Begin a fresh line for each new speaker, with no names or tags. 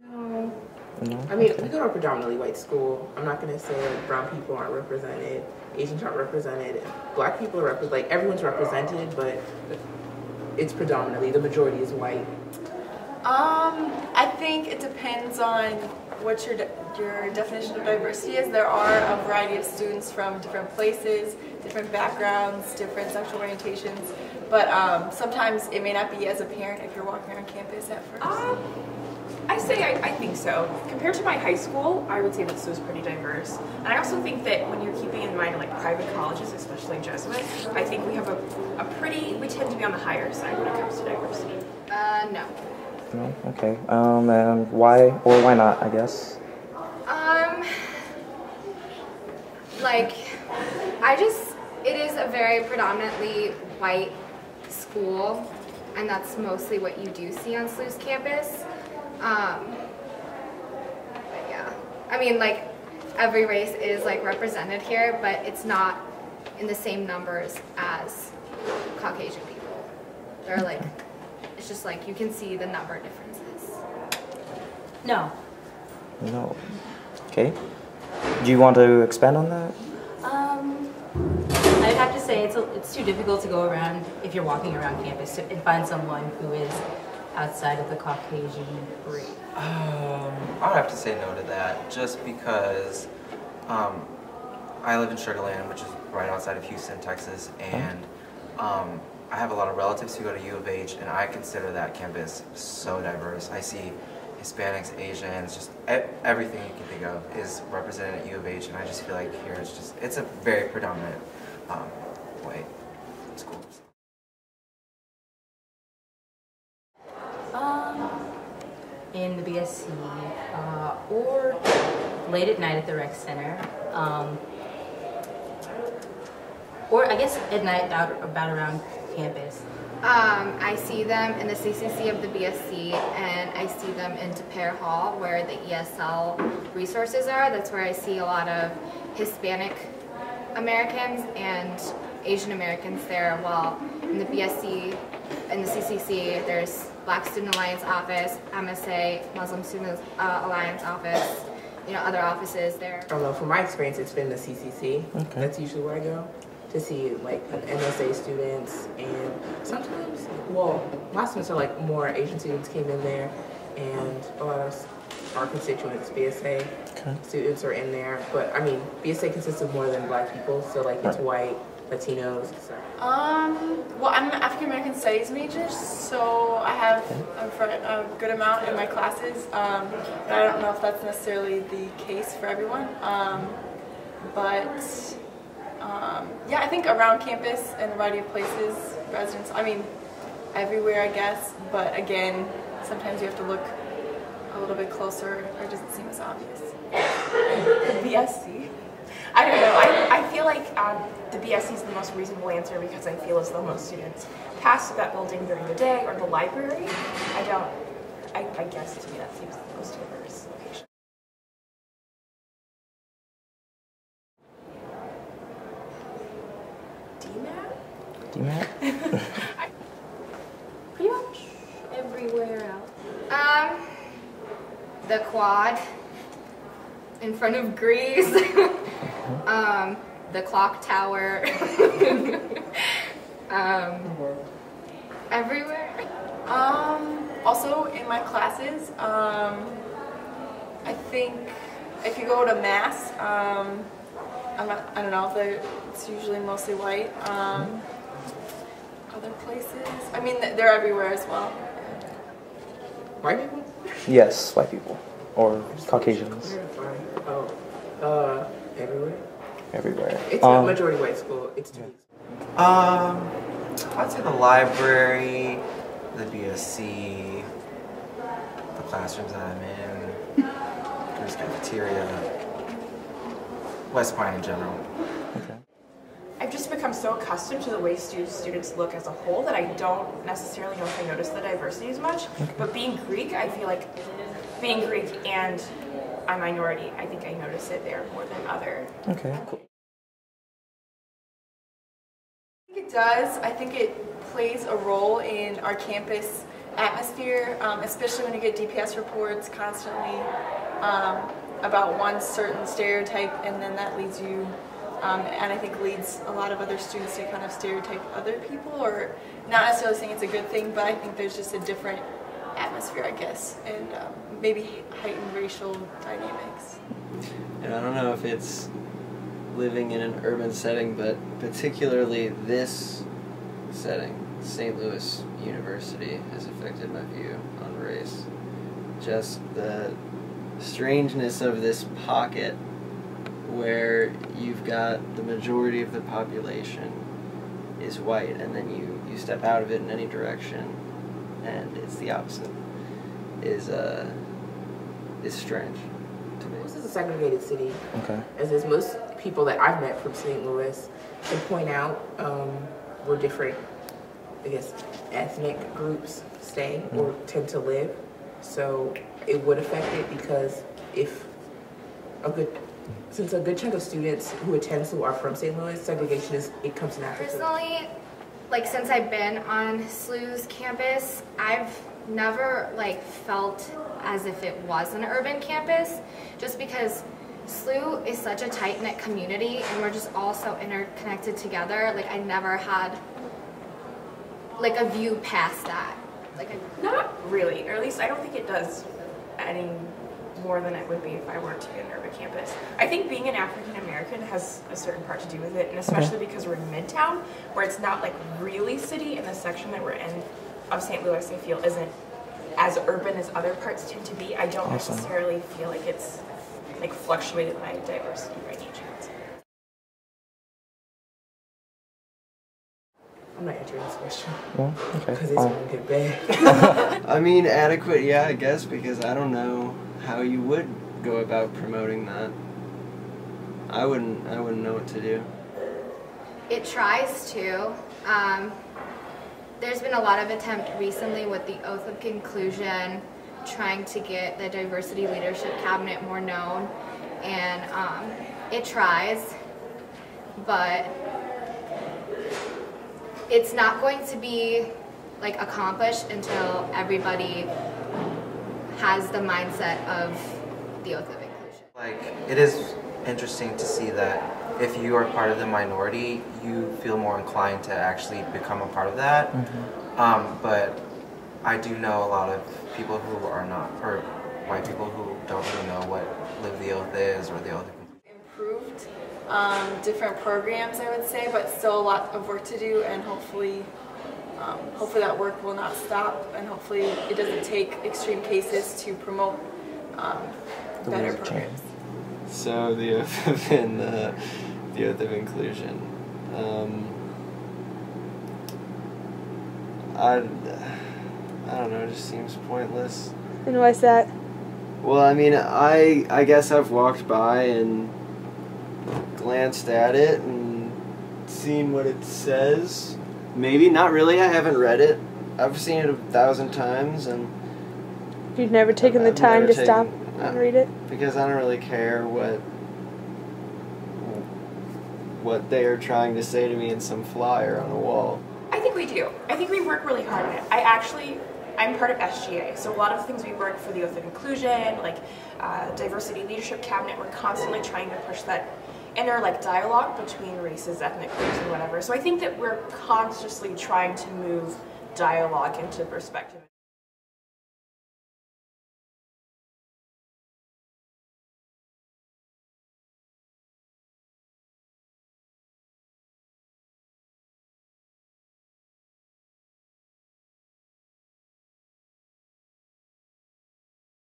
No.
No?
I mean, we go to a predominantly white school. I'm not going to say like brown people aren't represented, Asians aren't represented, black people are represented, like everyone's represented, but it's predominantly, the majority is white.
I think it depends on what your definition of diversity is. There are a variety of students from different places, different backgrounds, different sexual orientations, but sometimes it may not be as apparent if you're walking around campus at first.
I think so. Compared to my high school, I would say that SLU is pretty diverse. And I also think that when you're keeping in mind like private colleges, especially Jesuit, I think we have we tend to be on the higher side when it comes to diversity.
No.
No? Okay. And why or why not, I guess?
It is a very predominantly white school, and that's mostly what you do see on SLU's campus. But yeah, I mean, like, every race is like represented here, but it's not in the same numbers as Caucasian people. They're like, it's just like you can see the number differences.
No.
No. Okay. Do you want to expand on that?
I'd have to say it's too difficult to go around, if you're walking around campus, and find someone who is outside of the Caucasian breed.
I would have to say no to that, just because I live in Sugar Land, which is right outside of Houston, Texas, and I have a lot of relatives who go to U of H, and I consider that campus so diverse. I see Hispanics, Asians, just everything you can think of is represented at U of H, and I just feel like here it's a very predominant white school.
In the BSC, or late at night at the rec center, or I guess at night about around campus.
I see them in the CCC of the BSC, and I see them in Pear Hall where the ESL resources are. That's where I see a lot of Hispanic Americans and Asian Americans there, while in the BSC, in the CCC, there's Black Student Alliance office, MSA, Muslim Student Alliance office, other offices there.
I don't know, from my experience, it's been the CCC. Okay. That's usually where I go to see like MSA students, and sometimes, well, last semester like more Asian students came in there, and a lot of our constituents, BSA students are in there. But I mean, BSA consists of more than black people, so like it's white, Latinos. So.
Well, I'm an African American Studies major, so I have a good amount in my classes. But I don't know if that's necessarily the case for everyone. Yeah, I think around campus in a variety of places, residents, I mean, everywhere, I guess. But again, sometimes you have to look a little bit closer, or it doesn't seem as obvious.
The BSC? I don't know. I feel like the BSC is the most reasonable answer because I feel as though most students pass that building during the day, or the library. I guess to me that seems the most diverse location.
DMAT?
Pretty much everywhere else.
The quad in front of Greece, the clock tower, everywhere.
Also in my classes, I think if you go to Mass, I don't know if it's usually mostly white. Other places, I mean, they're everywhere as well.
White people?
Yes, white people. Or Caucasians.
Everywhere?
Everywhere.
It's a majority white school. It's two.
I'd say the library, the BSC, the classrooms that I'm in, Greece cafeteria, West Point in general.
Okay.
I've just become so accustomed to the way students look as a whole that I don't necessarily know if I notice the diversity as much. Okay. But being Greek, I feel like being Greek and a minority, I think I notice it there more than other.
Okay, cool.
I think it does. I think it plays a role in our campus atmosphere, especially when you get DPS reports constantly about one certain stereotype, and then that leads you, and I think leads a lot of other students to kind of stereotype other people, or not necessarily saying it's a good thing, but I think there's just a different atmosphere, I guess, and maybe heightened racial dynamics.
And I don't know if it's living in an urban setting, but particularly this setting, St. Louis University, has affected my view on race. Just the strangeness of this pocket where you've got the majority of the population is white, and then you step out of it in any direction and it's the opposite, is strange to me.
This is a segregated city.
Okay.
As is most people that I've met from St. Louis can point out where different, I guess, ethnic groups stay or tend to live. So it would affect it, because since a good chunk of students who attend SLU are from St. Louis, segregation it comes natural.
Personally, like since I've been on SLU's campus, I've never like felt as if it was an urban campus, just because SLU is such a tight-knit community and we're just all so interconnected together. Like I never had like a view past that.
Not really, or at least I don't think it does any more than it would be if I were to be an urban campus. I think being an African American has a certain part to do with it, and especially because we're in Midtown, where it's not like really city, and the section that we're in of St. Louis, I feel, isn't as urban as other parts tend to be. I don't necessarily feel like it's like fluctuated by diversity by any chance.
I'm not answering this question.
Yeah, okay.
Because it's going to get bad.
I mean, adequate, yeah, I guess, because I don't know how you would go about promoting that. I wouldn't know what to do.
It tries to. There's been a lot of attempt recently with the Oath of Conclusion, trying to get the Diversity Leadership Cabinet more known, and it tries, but it's not going to be like accomplished until everybody has the mindset of the Oath of Inclusion.
Like, it is interesting to see that if you are part of the minority, you feel more inclined to actually become a part of that. But I do know a lot of people who are not, or white people who don't really know what Live the Oath is or the Oath of Conclusion.
Improved different programs, I would say, but still a lot of work to do, and hopefully that work will not stop, and hopefully it doesn't take extreme cases to promote better programs.
So the Oath of Inclusion. I don't know, it just seems pointless.
And why's that?
Well, I mean, I guess I've walked by and glanced at it and seen what it says. Maybe, not really, I haven't read it. I've seen it 1,000 times, and
You've never taken the time to stop and read it?
Because I don't really care what they are trying to say to me in some flyer on a wall.
I think we do. I think we work really hard on it. I'm part of SGA, so a lot of things we work for the Oath of Inclusion, like Diversity Leadership Cabinet, we're constantly trying to push that inner dialogue between races, ethnic groups, and whatever. So I think that we're consciously trying to move dialogue into perspective.